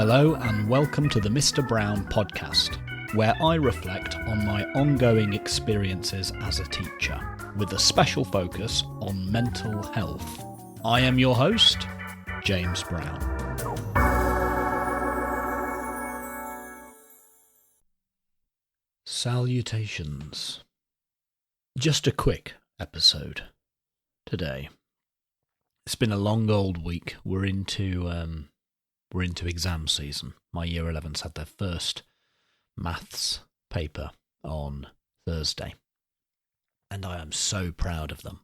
Hello and welcome to the Mr. Brown podcast, where I reflect on my ongoing experiences as a teacher, with a special focus on mental health. I am your host, James Brown. Salutations. Just a quick episode today. It's been a long old week. We're into exam season. My year 11s had their first maths paper on Thursday, and I am so proud of them.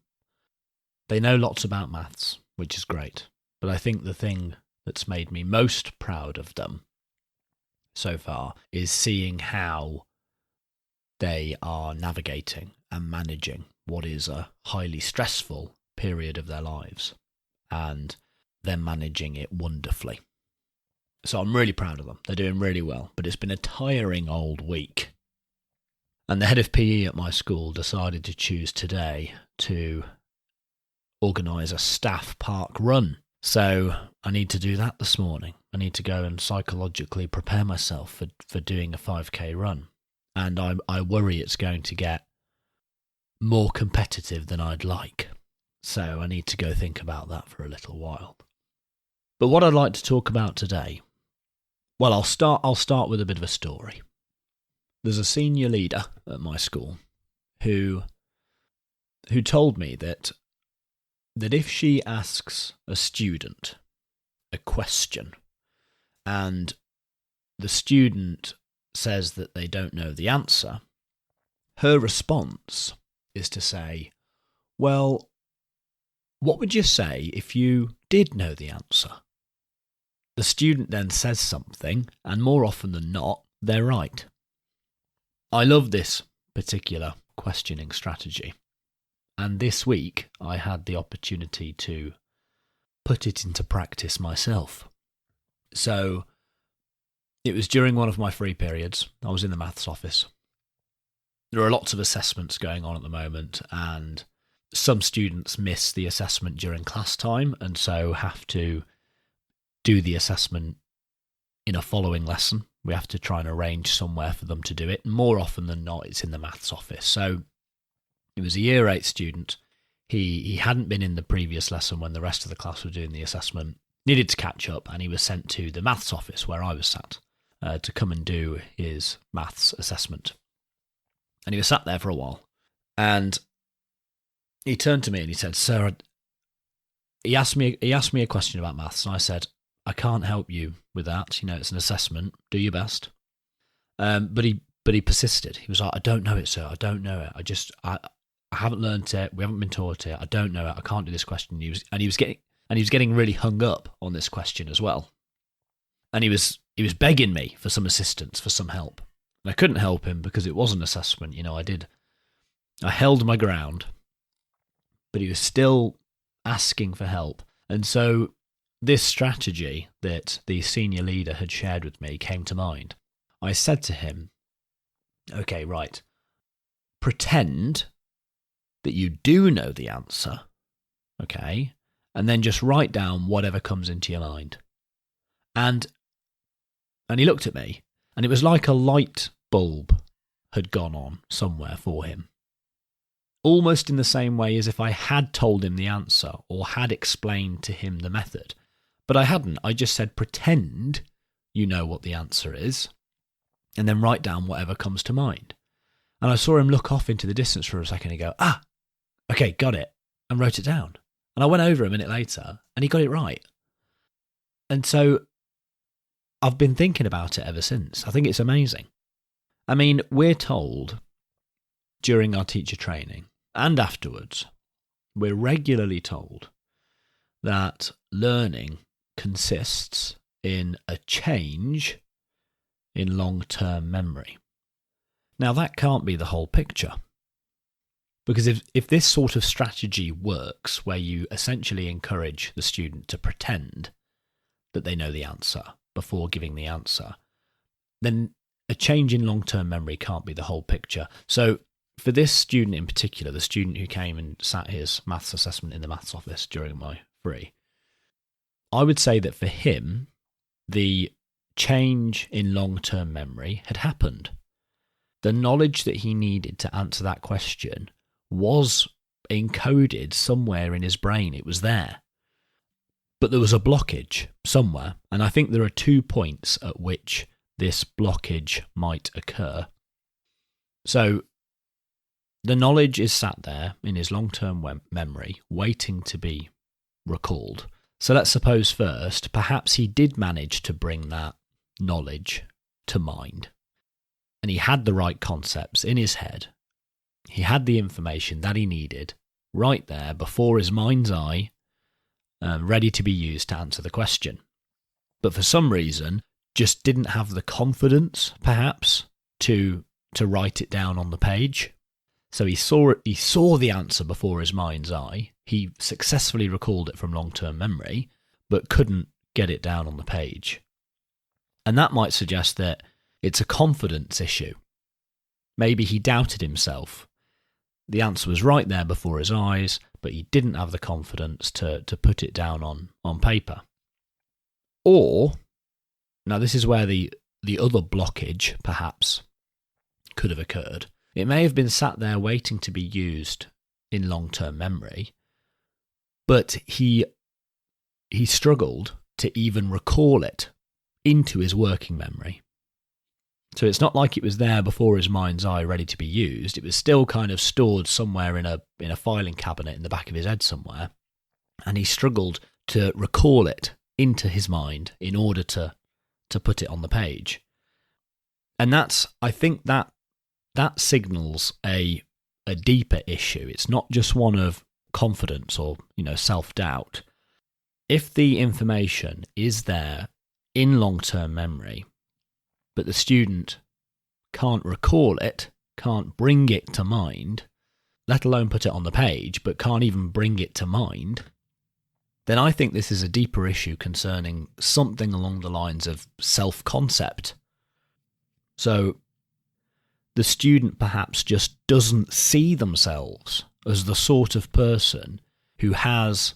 They know lots about maths, which is great, but I think the thing that's made me most proud of them so far is seeing how they are navigating and managing what is a highly stressful period of their lives, and they're managing it wonderfully. So I'm really proud of them. They're doing really well, but it's been a tiring old week. And the head of PE at my school decided to choose today to organise a staff park run. So I need to do that this morning. I need to go and psychologically prepare myself for doing a 5k run. And I worry it's going to get more competitive than I'd like. So I need to go think about that for a little while. But what I'd like to talk about today, well, I'll start with a bit of a story. There's a senior leader at my school who told me that if she asks a student a question and the student says that they don't know the answer, her response is to say, well, what would you say if you did know the answer? The student then says something, and more often than not, they're right. I love this particular questioning strategy. And this week, I had the opportunity to put it into practice myself. So, it was during one of my free periods. I was in the maths office. There are lots of assessments going on at the moment, and some students miss the assessment during class time, and so have to do the assessment in a following lesson. We have to try and arrange somewhere for them to do it. More often than not, it's in the maths office. So it was a year 8 student. He hadn't been in the previous lesson when the rest of the class were doing the assessment, needed to catch up, and he was sent to the maths office where I was sat to come and do his maths assessment. And he was sat there for a while. And he turned to me and he said, "Sir," he asked me a question about maths, and I said, "I can't help you with that. You know, it's an assessment. Do your best." But he persisted. He was like, "I don't know it, sir. I don't know it. I haven't learnt it. We haven't been taught it. I don't know it. I can't do this question." He was getting really hung up on this question as well. And he was begging me for some assistance, for some help. And I couldn't help him because it was an assessment. You know, I held my ground, but he was still asking for help. And so this strategy that the senior leader had shared with me came to mind. I said to him, "Okay, right, pretend that you do know the answer, okay, and then just write down whatever comes into your mind." And he looked at me, and it was like a light bulb had gone on somewhere for him. Almost in the same way as if I had told him the answer or had explained to him the method. But I hadn't. I just said, pretend you know what the answer is, and then write down whatever comes to mind. And I saw him look off into the distance for a second and go, okay, got it, and wrote it down. And I went over a minute later, and he got it right. And so I've been thinking about it ever since. I think it's amazing. I mean, we're told during our teacher training and afterwards, we're regularly told that learning consists in a change in long-term memory. Now, that can't be the whole picture. Because if this sort of strategy works, where you essentially encourage the student to pretend that they know the answer before giving the answer, then a change in long-term memory can't be the whole picture. So for this student in particular, the student who came and sat his maths assessment in the maths office during my free, I would say that for him, the change in long-term memory had happened. The knowledge that he needed to answer that question was encoded somewhere in his brain. It was there. But there was a blockage somewhere, and I think there are 2 points at which this blockage might occur. So the knowledge is sat there in his long-term memory, waiting to be recalled. So let's suppose first, perhaps he did manage to bring that knowledge to mind, and he had the right concepts in his head. He had the information that he needed right there before his mind's eye, ready to be used to answer the question. But for some reason, just didn't have the confidence, perhaps, to write it down on the page. So he saw the answer before his mind's eye. He successfully recalled it from long-term memory, but couldn't get it down on the page. And that might suggest that it's a confidence issue. Maybe he doubted himself. The answer was right there before his eyes, but he didn't have the confidence to put it down on paper. Or, now this is where the other blockage, perhaps, could have occurred. It may have been sat there waiting to be used in long-term memory, but he struggled to even recall it into his working memory. So it's not like it was there before his mind's eye ready to be used. It was still kind of stored somewhere in a filing cabinet in the back of his head somewhere, and he struggled to recall it into his mind in order to put it on the page. And I think that signals a deeper issue. It's not just one of confidence or, self-doubt. If the information is there in long-term memory, but the student can't recall it, can't bring it to mind, let alone put it on the page, but can't even bring it to mind, then I think this is a deeper issue concerning something along the lines of self-concept. So the student perhaps just doesn't see themselves as the sort of person who has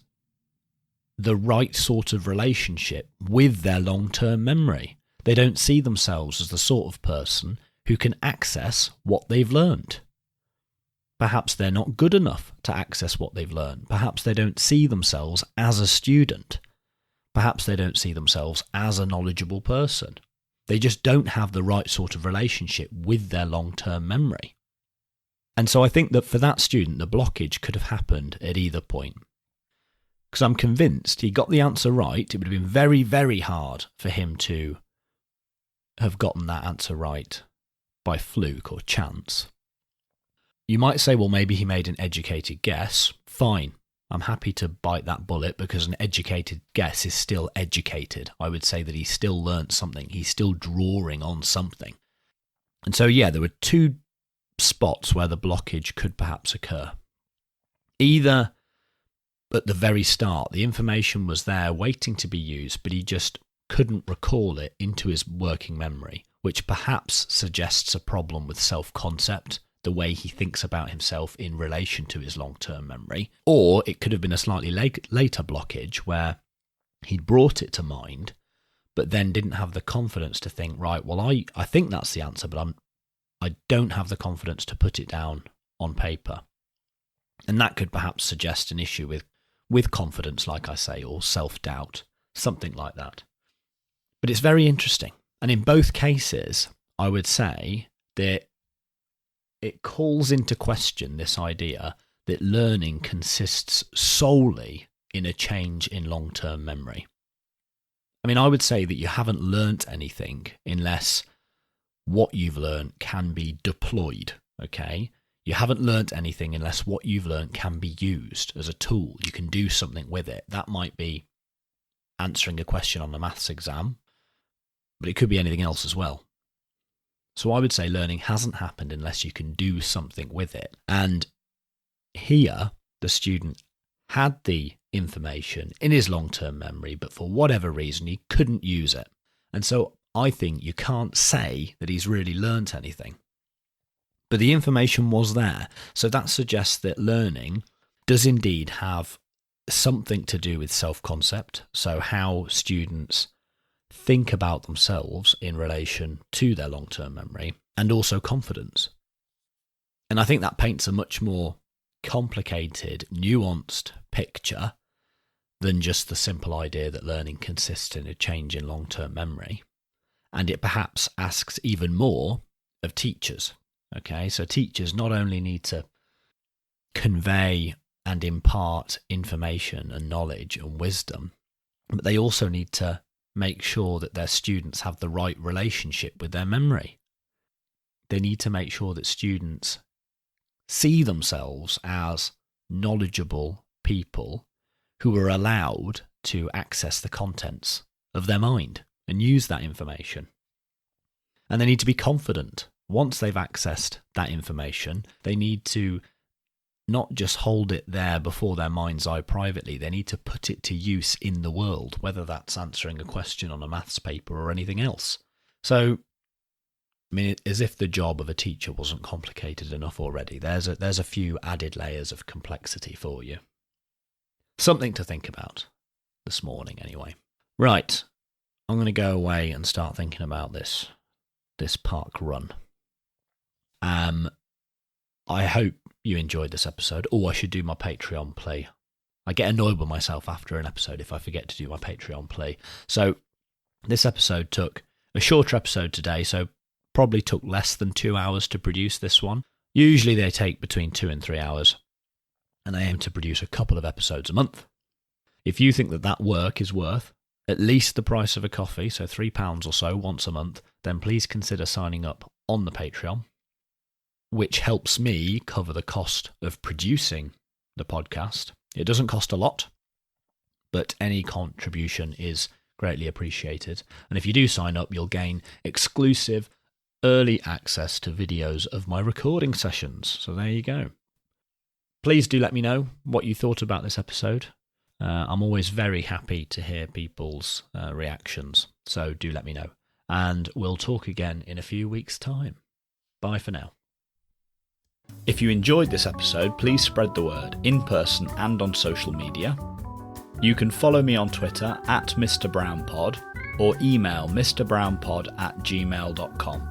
the right sort of relationship with their long-term memory. They don't see themselves as the sort of person who can access what they've learned. Perhaps they're not good enough to access what they've learned. Perhaps they don't see themselves as a student. Perhaps they don't see themselves as a knowledgeable person. They just don't have the right sort of relationship with their long-term memory. And so I think that for that student, the blockage could have happened at either point. Because I'm convinced he got the answer right. It would have been very, very hard for him to have gotten that answer right by fluke or chance. You might say, well, maybe he made an educated guess. Fine. I'm happy to bite that bullet because an educated guess is still educated. I would say that he still learnt something. He's still drawing on something. And so, yeah, there were 2 spots where the blockage could perhaps occur. Either at the very start, the information was there waiting to be used, but he just couldn't recall it into his working memory, which perhaps suggests a problem with self-concept, the way he thinks about himself in relation to his long-term memory. Or it could have been a slightly later blockage where he'd brought it to mind, but then didn't have the confidence to think, right, well, I think that's the answer, but I don't have the confidence to put it down on paper. And that could perhaps suggest an issue with confidence, like I say, or self-doubt, something like that. But it's very interesting. And in both cases, I would say that it calls into question this idea that learning consists solely in a change in long-term memory. I mean, I would say that you haven't learnt anything unless what you've learnt can be deployed, okay? You haven't learnt anything unless what you've learnt can be used as a tool. You can do something with it. That might be answering a question on a maths exam, but it could be anything else as well. So I would say learning hasn't happened unless you can do something with it. And here, the student had the information in his long-term memory, but for whatever reason, he couldn't use it. And so I think you can't say that he's really learnt anything. But the information was there. So that suggests that learning does indeed have something to do with self-concept. So how students think about themselves in relation to their long-term memory, and also confidence. And I think that paints a much more complicated, nuanced picture than just the simple idea that learning consists in a change in long-term memory. And it perhaps asks even more of teachers. Okay, so teachers not only need to convey and impart information and knowledge and wisdom, but they also need to make sure that their students have the right relationship with their memory. They need to make sure that students see themselves as knowledgeable people who are allowed to access the contents of their mind and use that information. And they need to be confident. Once they've accessed that information, they need to not just hold it there before their mind's eye privately, they need to put it to use in the world, whether that's answering a question on a maths paper or anything else. So, I mean, as if the job of a teacher wasn't complicated enough already, there's a few added layers of complexity for you. Something to think about this morning anyway. Right, I'm going to go away and start thinking about this park run. I hope you enjoyed this episode. I should do my Patreon play. I get annoyed with myself after an episode if I forget to do my Patreon play. So this episode took a shorter episode today, so probably took less than 2 hours to produce this one. Usually they take between 2 and 3 hours, and I aim to produce a couple of episodes a month. If you think that work is worth at least the price of a coffee, so £3 or so once a month, then please consider signing up on the Patreon, which helps me cover the cost of producing the podcast. It doesn't cost a lot, but any contribution is greatly appreciated. And if you do sign up, you'll gain exclusive early access to videos of my recording sessions. So there you go. Please do let me know what you thought about this episode. I'm always very happy to hear people's reactions, so do let me know. And we'll talk again in a few weeks' time. Bye for now. If you enjoyed this episode, please spread the word in person and on social media. You can follow me on Twitter at Mr. BrownPod or email mrbrownpod@gmail.com.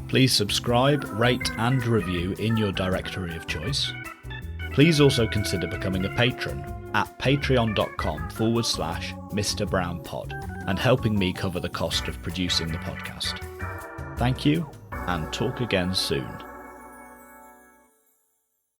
Please subscribe, rate and review in your directory of choice. Please also consider becoming a patron at patreon.com/Mr. BrownPod and helping me cover the cost of producing the podcast. Thank you and talk again soon.